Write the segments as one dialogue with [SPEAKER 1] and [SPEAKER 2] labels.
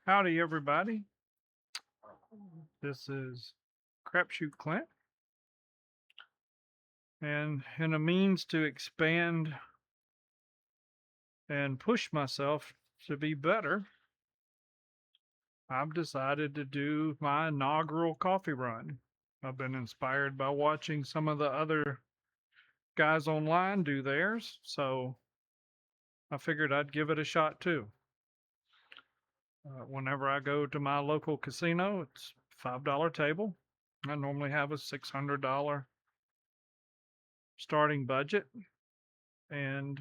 [SPEAKER 1] Howdy, everybody. This is Crapshoot Clint, and in a means to expand and push myself to be better, I've decided to do my inaugural coffee run. I've been inspired by watching some of the other guys online do theirs, so I figured I'd give it a shot too. Whenever I go to my local casino, it's $5 table. I normally have a $600 starting budget, and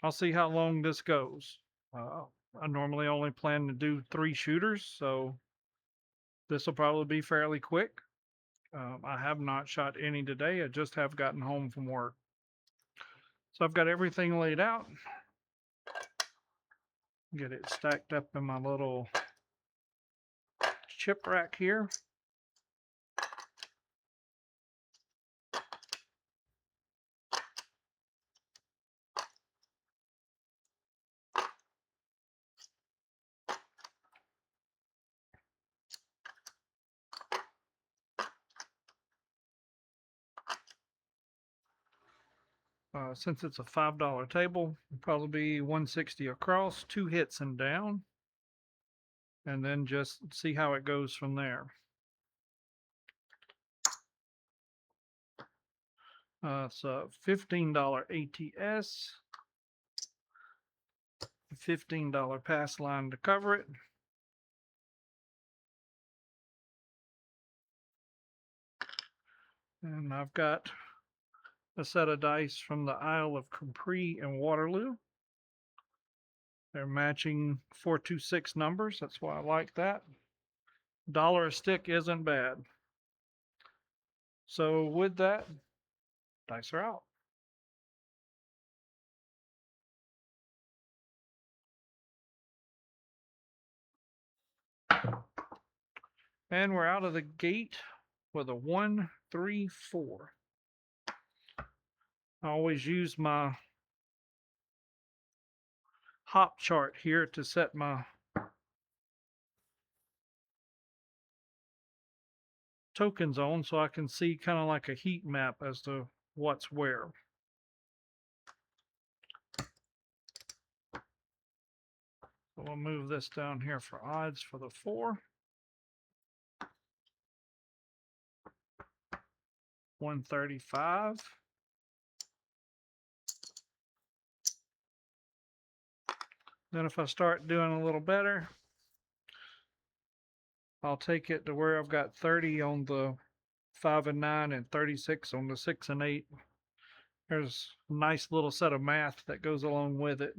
[SPEAKER 1] I'll see how long this goes. Uh, I normally only plan to do 3 shooters, so this will probably be fairly quick. I have not shot any today. I just have gotten home from work. So I've got everything laid out. Get it stacked up in my little chip rack here. Since it's a $5 table, it'll probably be 160 across, 2 hits and down, and then just see how it goes from there. It's a $15 ATS, $15 pass line to cover it. And I've got a set of dice from the Isle of Capri and Waterloo. They're matching 426 numbers. That's why I like that. $1 a stick isn't bad. So with that, dice are out. And we're out of the gate with a 1, 3, 4. I always use my hop chart here to set my tokens on so I can see kind of like a heat map as to what's where. So we'll move this down here for odds for the 4. 135. Then if I start doing a little better, I'll take it to where I've got 30 on the 5 and 9 and 36 on the 6 and 8. There's a nice little set of math that goes along with it.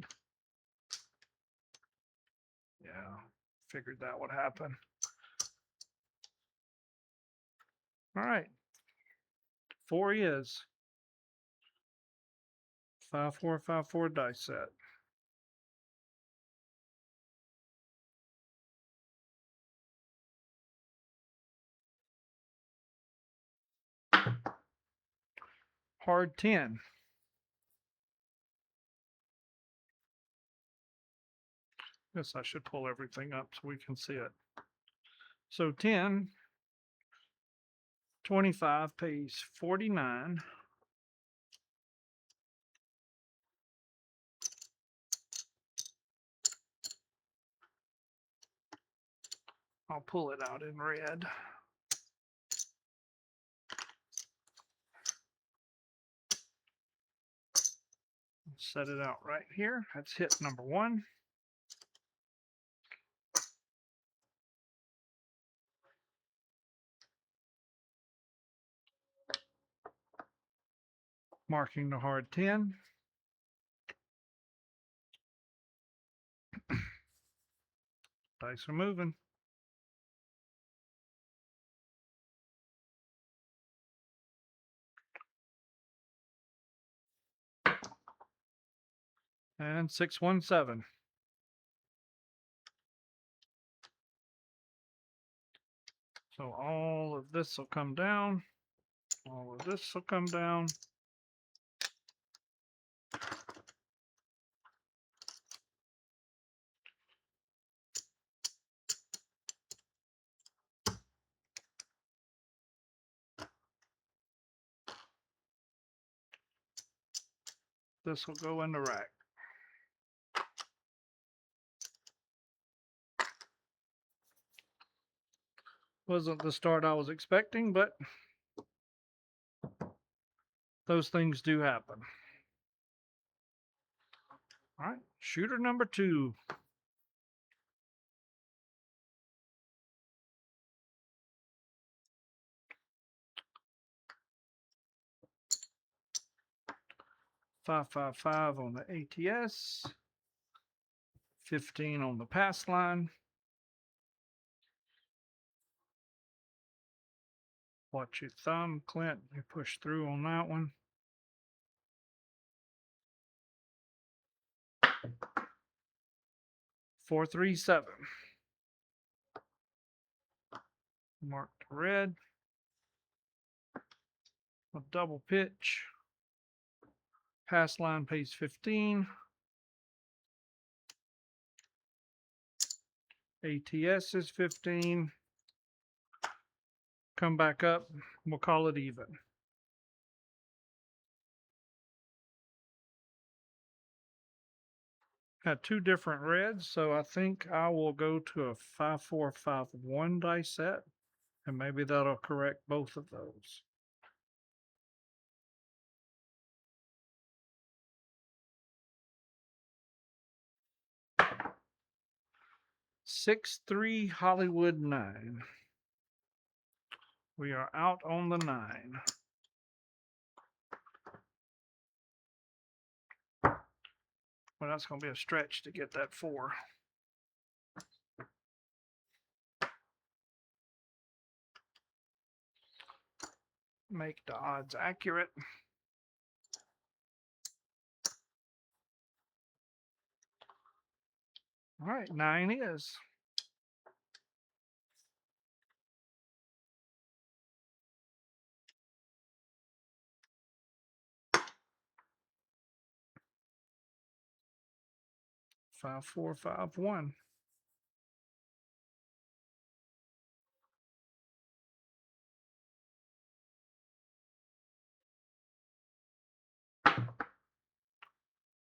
[SPEAKER 1] Yeah, figured that would happen. All right, 4 is 5, 4, 5, 4 dice set. Hard 10. Guess I should pull everything up so we can see it. So 10, 25 pays 49. I'll pull it out in red. Set it out right here. That's hit number 1. Marking the hard 10. Dice are moving. And 617. So all of this will come down. All of this will come down. This will go in the rack. Wasn't the start I was expecting, but those things do happen. All right, shooter number 2. .555 on the ATS, 15 on the pass line. Watch your thumb, Clint. You push through on that one. .437. Marked red. A double pitch. Pass line pays 15. ATS is 15. Come back up. We'll call it even. Had 2 different reds, so I think I will go to a 5-4-5-1 dice set, and maybe that'll correct both of those. 6-3 Hollywood 9. We are out on the 9. Well, that's going to be a stretch to get that 4. Make the odds accurate. All right, 9 is. Five, 4, 5, 1.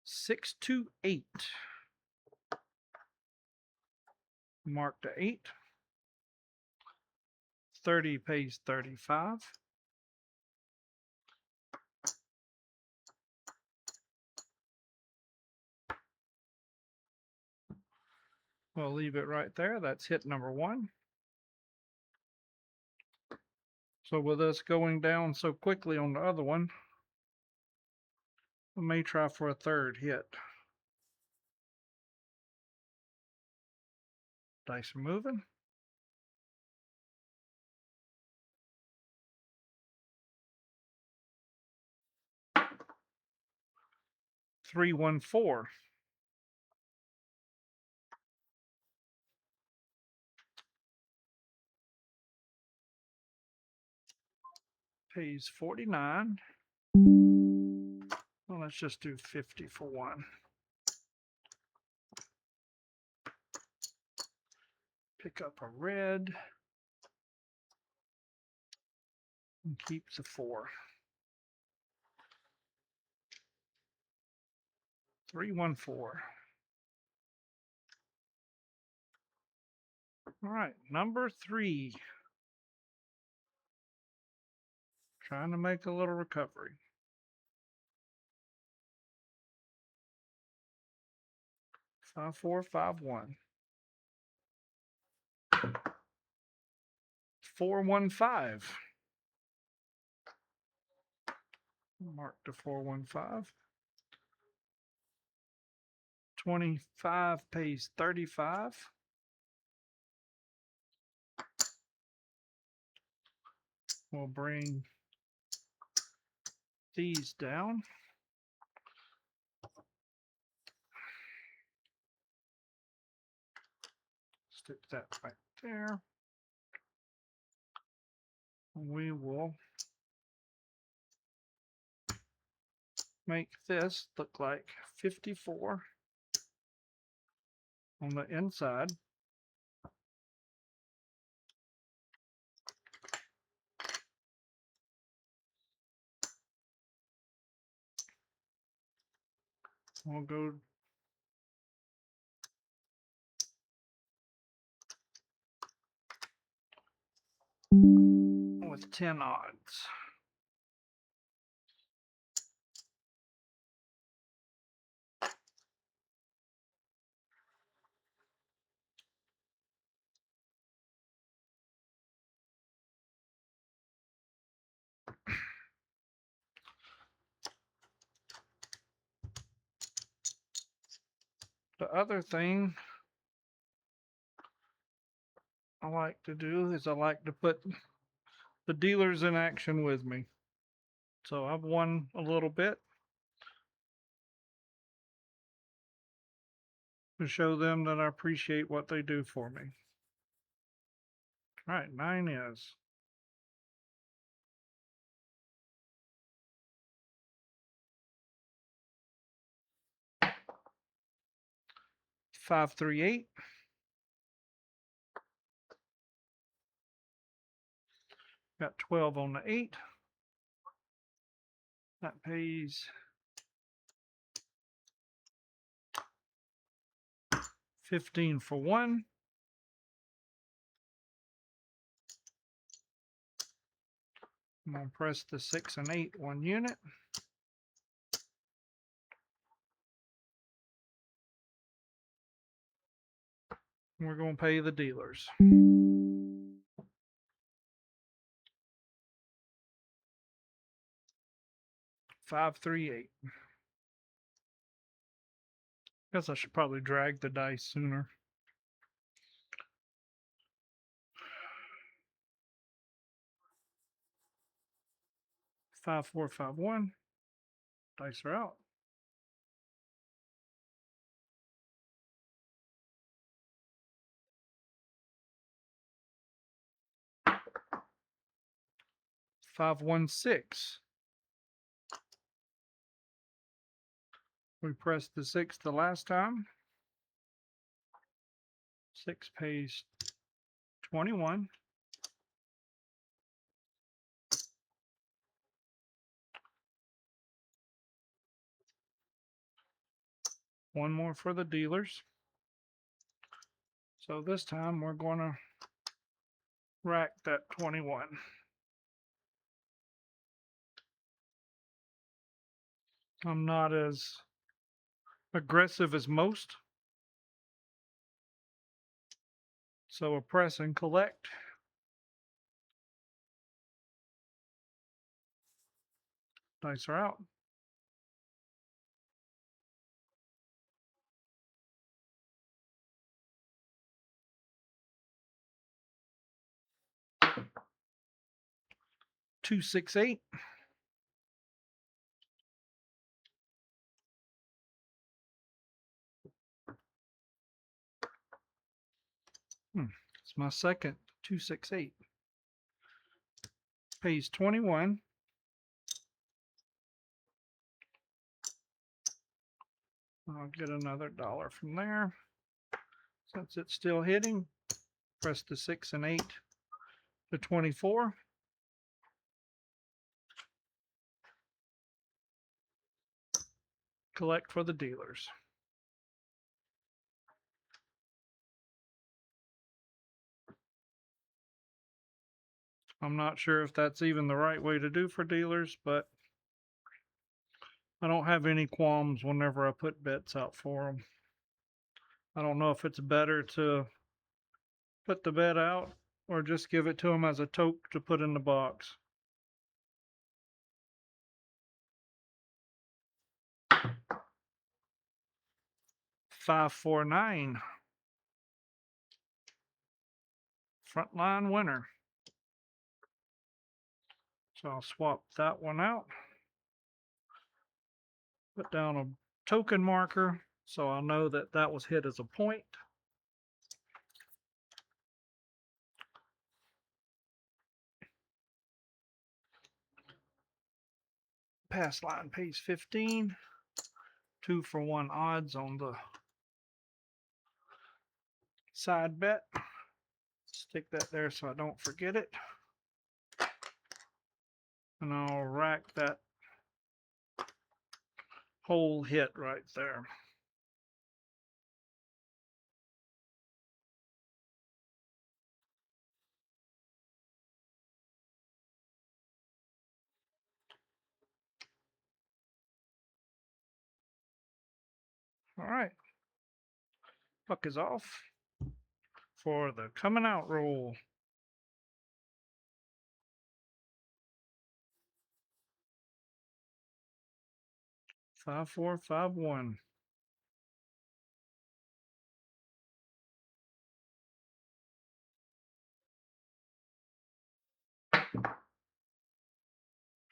[SPEAKER 1] Six, 2, 8. Mark the 8. 30 pays 35. We'll leave it right there. That's hit number 1. So with us going down so quickly on the other one, we may try for a 3rd hit. Dice are moving. Three, 1, 4. Pays 49. Well, let's just do 50 for 1. Pick up a red. And keep the 4. 3, 1, 4. All right, number 3. Trying to make a little recovery. 5, 4, 5, 1. 4, 1, 5. Mark the 4, 1, 5. 25 pays 35. We'll bring these down. Stick that right there. We will make this look like 54 on the inside. I'll go with 10 odds. The other thing I like to do is I like to put the dealers in action with me. So I've won a little bit to show them that I appreciate what they do for me. All right, 9 is. Five, 3, 8. Got 12 on the 8. That pays 15 for 1. I'm going to press the 6 and 8 1 unit. We're going to pay the dealers. 5, 3, 8. Guess I should probably drag the dice sooner. 5, 4, 5, 1. Dice are out. Five, 1, 6. We pressed the 6 the last time. 6 pays 21. One more for the dealers. So this time we're going to rack that 21. I'm not as aggressive as most. So a press and collect. Dice are out. Two, 6, 8. It's my second 2, 6, 8. Pays 21. I'll get another $1 from there. Since it's still hitting, press the 6 and 8 to 24. Collect for the dealers. I'm not sure if that's even the right way to do for dealers, but I don't have any qualms whenever I put bets out for them. I don't know if it's better to put the bet out or just give it to them as a toke to put in the box. Five, 4, 9. Frontline winner. So I'll swap that one out. Put down a token marker so I'll know that that was hit as a point. Pass line pays 15. 2 for 1 odds on the side bet. Stick that there so I don't forget it. And I'll rack that whole hit right there. All right. Puck is off for the coming out roll. 5-4-5-1.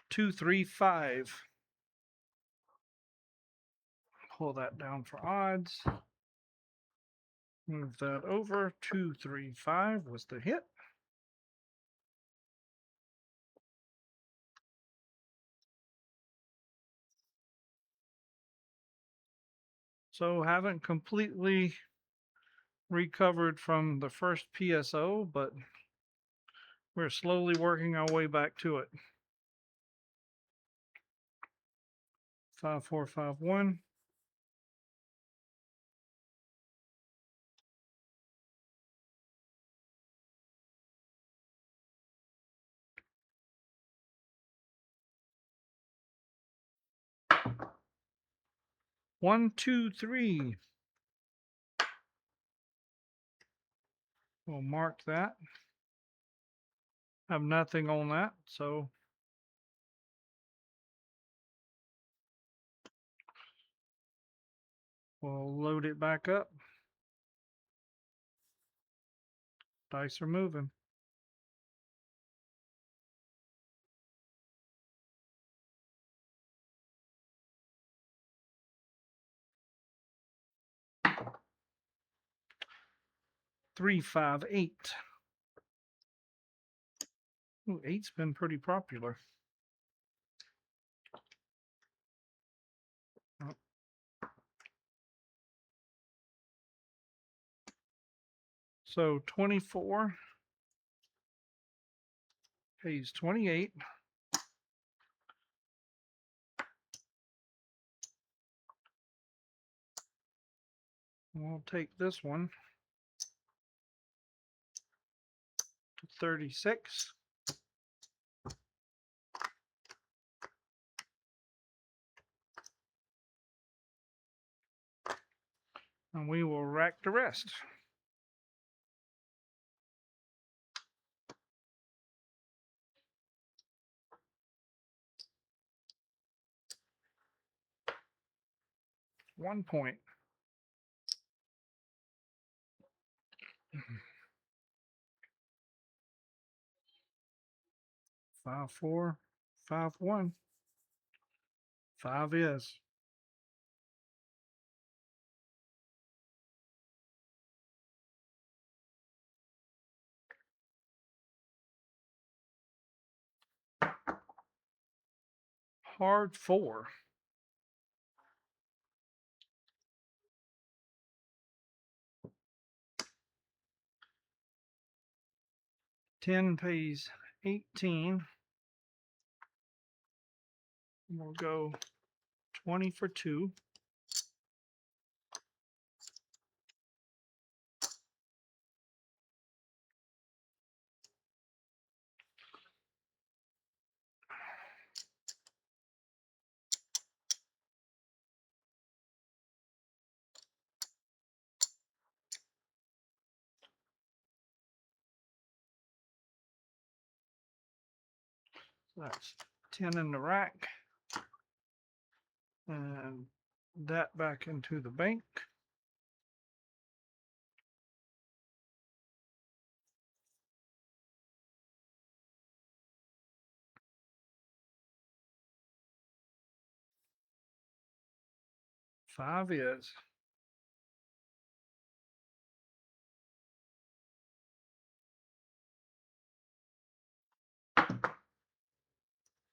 [SPEAKER 1] Two, 3, 5. Pull that down for odds. Move that over. 2, 3, 5 was the hit. So haven't completely recovered from the first PSO, but we're slowly working our way back to it. 5-4-5-1. One, 2, 3. We'll mark that. Have nothing on that, so we'll load it back up. Dice are moving. Three, 5, 8. Ooh, 8's been pretty popular. Oh. So 24 pays 28. We'll take this one to 36. And we will rack the rest. One point. 5-4-5-1. 5 is. Hard 4. Ten pays 18. We'll go 20 for 2. That's 10 in the rack. And that back into the bank. Five is.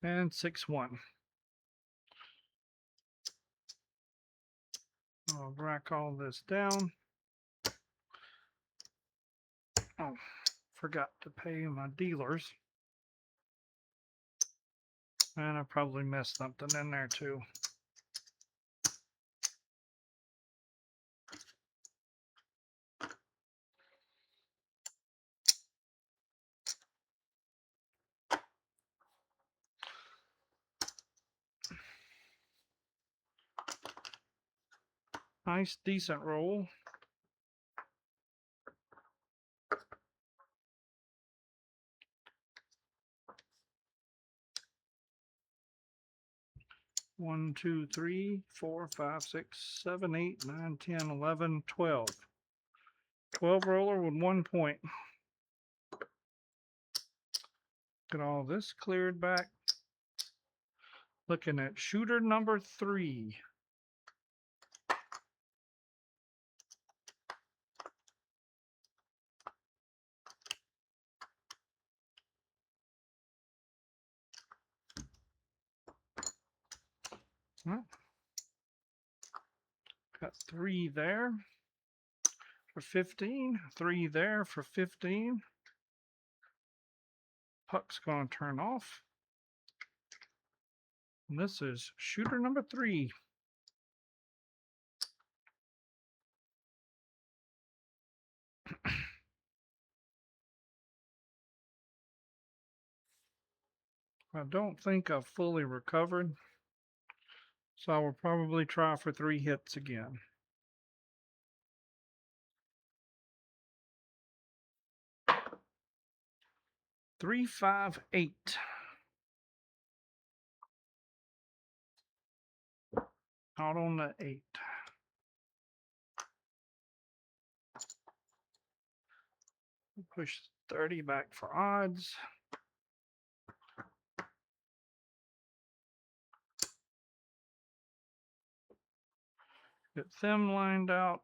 [SPEAKER 1] And 6-1. I'll rack all this down. Oh, forgot to pay my dealers. And I probably missed something in there too. Nice, decent roll. One, 2, 3, 4, 5, 6, 7, 8, 9, 10, 11, 12. 12 roller with 1 point. Get all this cleared back. Looking at shooter number 3. Well, got 3 there for 15. 3 there for 15. Puck's going to turn off. And this is shooter number 3. I don't think I've fully recovered, so I will probably try for 3 hits again. Three, 5, 8. Out on the 8. Push 30 back for odds. Get them lined out.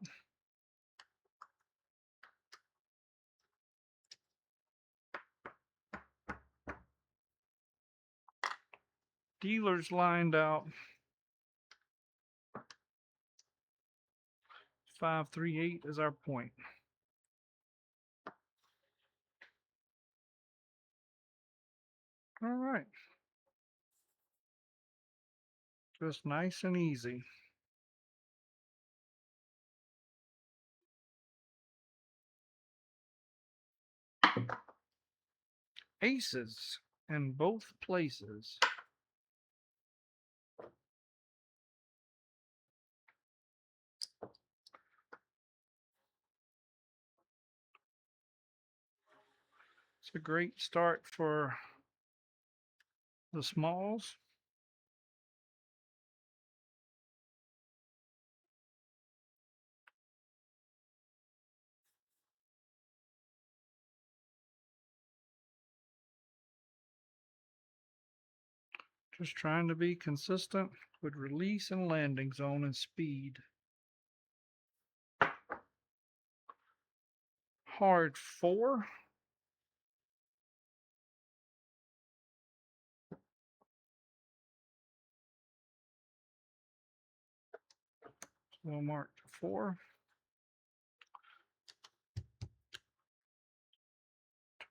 [SPEAKER 1] Dealers lined out. 5, 3, 8 is our point. All right. Just nice and easy. Aces in both places. It's a great start for the smalls. Just trying to be consistent with release and landing zone and speed. Hard 4. We'll mark 4.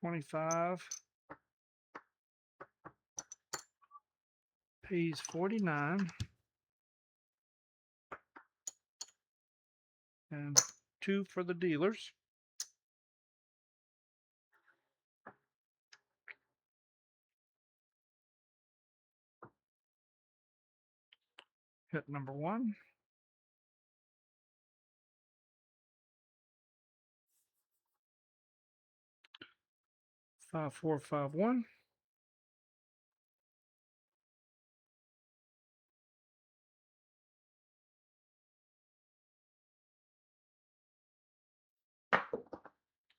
[SPEAKER 1] 25. Pays 49. And 2 for the dealers. Hit number 1. 5, 4, 5, 1.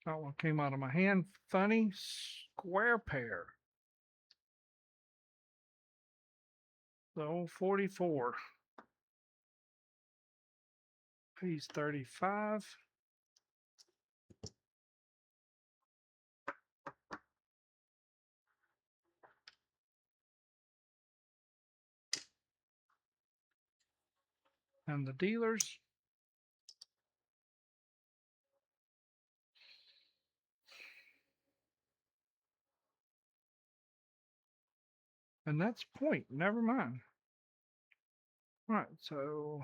[SPEAKER 1] That one came out of my hand. Funny square pair. So 44. Pays 35. And the dealers. And that's point. Never mind. All right, so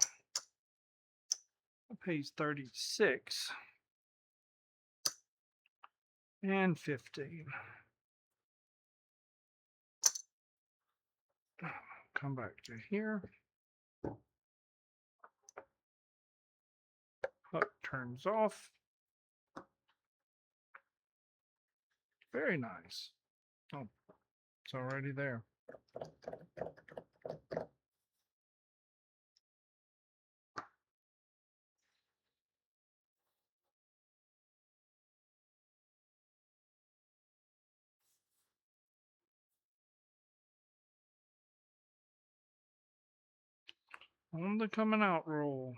[SPEAKER 1] it pays 36 and 15. Come back to here. Puck turns off. Very nice. Oh, it's already there. On the coming out roll.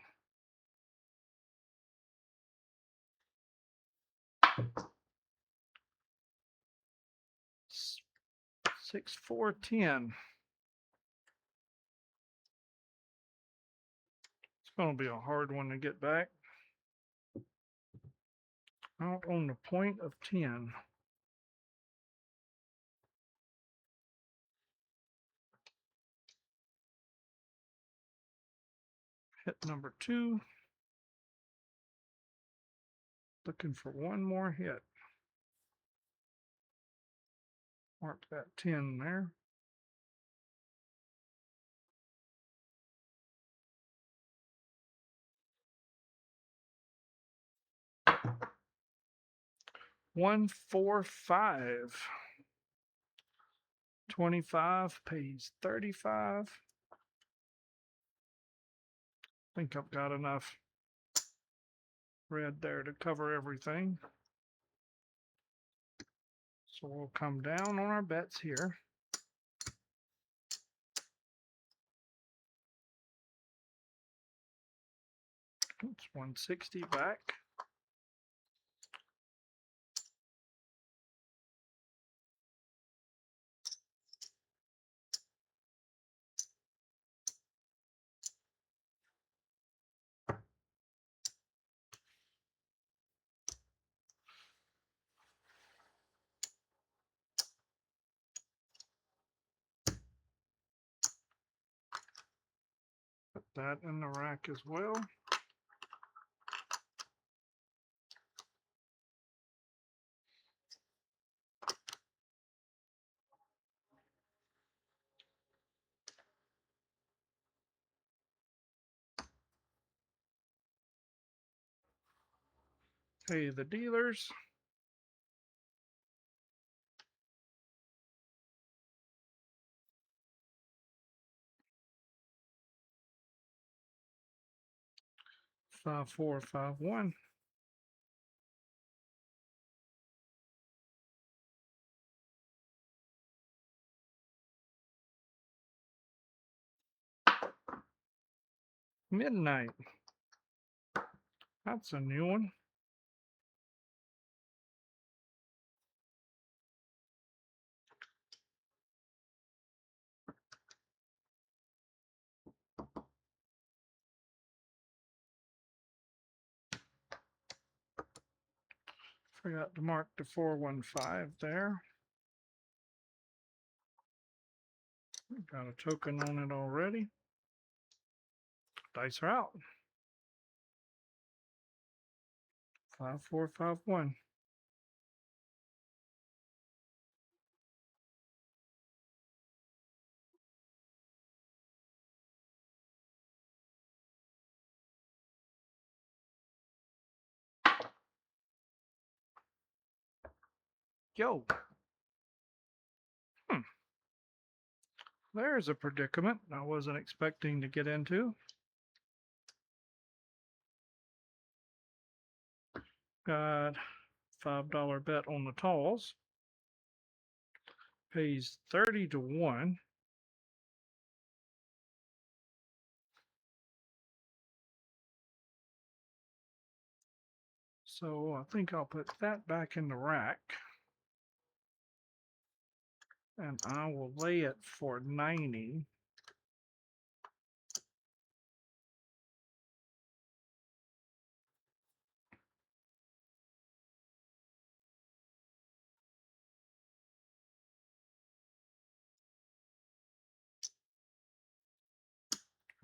[SPEAKER 1] Six, 4, 10. It's going to be a hard one to get back. Out on the point of 10. Hit number 2. Looking for one more hit. Mark that 10 there. One, 4, 5. 25 pays 35. I think I've got enough red there to cover everything. So we'll come down on our bets here. It's 160 back. Put that in the rack as well. Pay the dealers. Five, 4, 5, 1. Midnight. That's a new one. Forgot to mark the 415 there. Got a token on it already. Dice are out. 5, 4, 5, 1. Yo. There's a predicament I wasn't expecting to get into. Got $5 bet on the talls. Pays 30 to 1. So I think I'll put that back in the rack. And I will lay it for 90.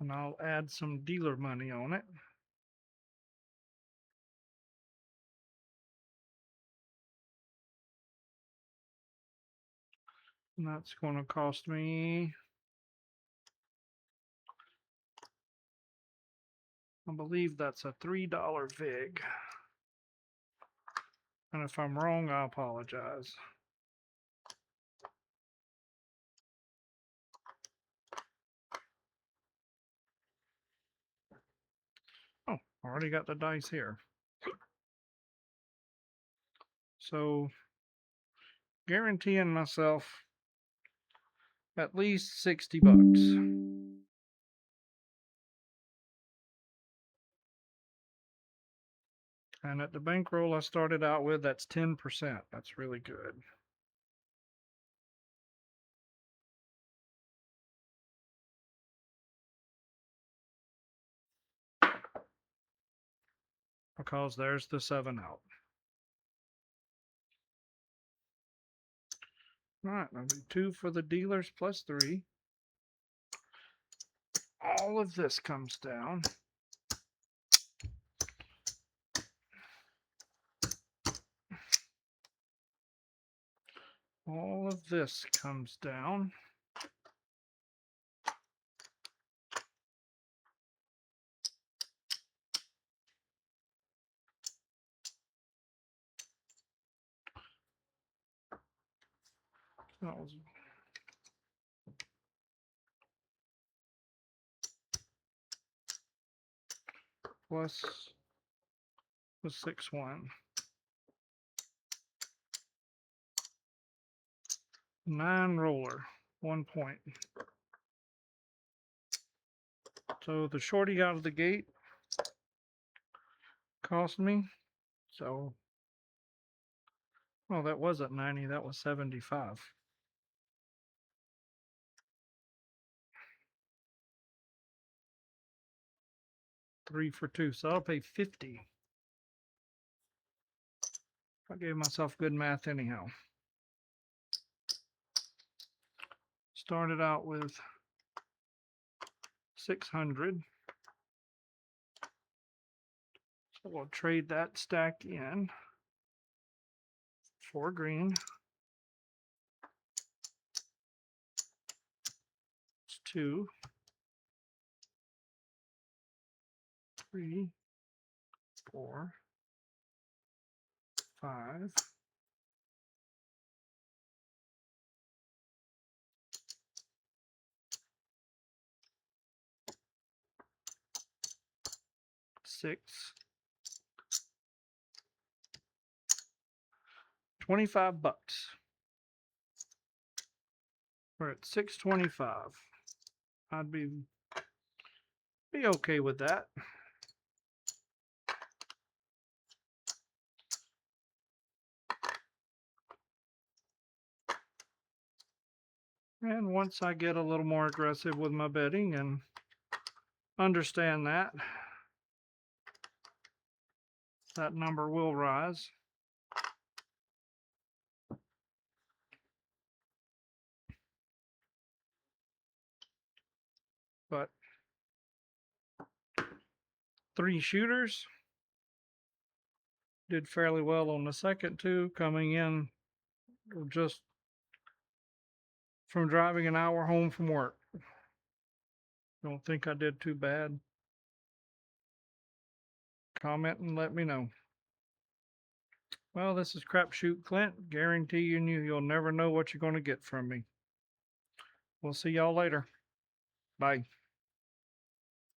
[SPEAKER 1] And I'll add some dealer money on it. And that's going to cost me I believe that's a $3 VIG. And if I'm wrong, I apologize. Oh, already got the dice here. So, guaranteeing myself at least 60 bucks. And at the bankroll I started out with, that's 10%. That's really good. Because there's the 7 out. All right, that'll be 2 for the dealers plus 3. All of this comes down. All of this comes down. That was plus the 6-1. 9 roller, 1 point. So the shorty out of the gate cost me. So, well, that wasn't 90, that was 75. 3 for 2, so I'll pay 50. I gave myself good math anyhow. Started out with 600. So we'll trade that stack in for green. It's 2, 3, 4, 5. 6. 25 bucks. We're at 625. I'd be okay with that. And once I get a little more aggressive with my betting and understand that number will rise. But 3 shooters did fairly well on the second 2, coming in just from driving an hour home from work. Don't think I did too bad. Comment and let me know. Well, this is Crapshoot Clint, guaranteeing you'll never know what you're going to get from me. We'll see y'all later. Bye.